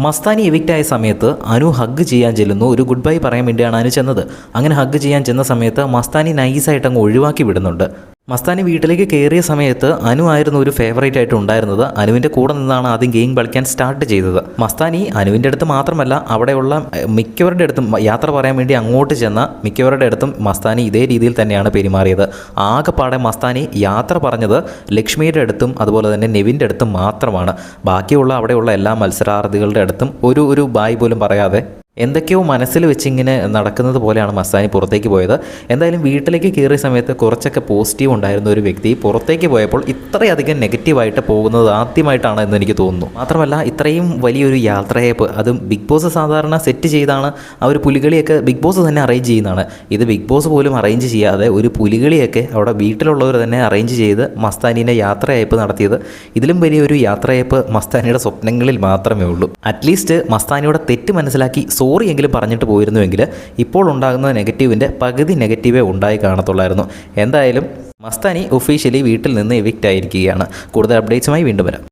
മസ്താനി എവിക്റ്റായ സമയത്ത് അനു ഹഗ് ചെയ്യാൻ ചെല്ലുന്നു. ഒരു ഗുഡ് ബൈ പറയാൻ വേണ്ടിയാണ് അനു ചെന്നത്. അങ്ങനെ ഹഗ് ചെയ്യാൻ ചെന്ന സമയത്ത് മസ്താനി നൈസായിട്ട് അങ്ങ് ഒഴിവാക്കി വിടുന്നുണ്ട്. മസ്താനി വീട്ടിലേക്ക് കയറിയ സമയത്ത് അനു ആയിരുന്നു ഒരു ഫേവറേറ്റ് ആയിട്ട് ഉണ്ടായിരുന്നത്. അനുവിൻ്റെ കൂടെ നിന്നാണ് ആദ്യം ഗെയിം കളിക്കാൻ സ്റ്റാർട്ട് ചെയ്തത്. മസ്താനി അനുവിൻ്റെ അടുത്ത് മാത്രമല്ല അവിടെയുള്ള മിക്കവരുടെ അടുത്തും യാത്ര പറയാൻ വേണ്ടി അങ്ങോട്ട് ചെന്ന മിക്കവരുടെ അടുത്തും മസ്താനി ഇതേ രീതിയിൽ തന്നെയാണ് പെരുമാറിയത്. ആകെപ്പാടെ മസ്താനി യാത്ര പറഞ്ഞത് ലക്ഷ്മിയുടെ അടുത്തും അതുപോലെ തന്നെ നെവിൻ്റെ അടുത്തും മാത്രമാണ്. ബാക്കിയുള്ള അവിടെയുള്ള എല്ലാ മത്സരാർത്ഥികളുടെ അടുത്തും ഒരു ബായ് പോലും പറയാതെ എന്തൊക്കെയോ മനസ്സിൽ വെച്ചിങ്ങനെ നടക്കുന്നത് പോലെയാണ് മസ്താനി പുറത്തേക്ക് പോയത്. എന്തായാലും വീട്ടിലേക്ക് കയറിയ സമയത്ത് കുറച്ചൊക്കെ പോസിറ്റീവ് ഉണ്ടായിരുന്ന ഒരു വ്യക്തി പുറത്തേക്ക് പോയപ്പോൾ ഇത്രയധികം നെഗറ്റീവായിട്ട് പോകുന്നത് ആദ്യമായിട്ടാണ് എന്ന് എനിക്ക് തോന്നുന്നു. മാത്രമല്ല ഇത്രയും വലിയൊരു യാത്രയപ്പ് അതും ബിഗ് ബോസ് സാധാരണ സെറ്റ് ചെയ്താണ്. ആ ഒരു പുലികളിയൊക്കെ ബിഗ് ബോസ് തന്നെ അറേഞ്ച് ചെയ്യുന്നതാണ്. ഇത് ബിഗ് ബോസ് പോലും അറേഞ്ച് ചെയ്യാതെ ഒരു പുലികളിയൊക്കെ അവിടെ വീട്ടിലുള്ളവർ തന്നെ അറേഞ്ച് ചെയ്ത് മസ്താനീനെ യാത്രയപ്പ് നടത്തിയത് ഇതിലും വലിയൊരു യാത്രയപ്പ് മസ്താനിയുടെ സ്വപ്നങ്ങളിൽ മാത്രമേ ഉള്ളൂ. അറ്റ്ലീസ്റ്റ് മസ്താനിയുടെ തെറ്റ് മനസ്സിലാക്കി സോറി എങ്കിലും പറഞ്ഞിട്ട് പോയിരുന്നുവെങ്കിൽ ഇപ്പോൾ ഉണ്ടാകുന്ന നെഗറ്റീവിൻ്റെ പകുതി നെഗറ്റീവേ ഉണ്ടായി കാണത്തുള്ളായിരുന്നു. എന്തായാലും മസ്താനി ഒഫീഷ്യലി വീട്ടിൽ നിന്ന് എവിക്റ്റ് ആയിരിക്കുകയാണ്. കൂടുതൽ അപ്ഡേറ്റ്സുമായി വീണ്ടും വരാം.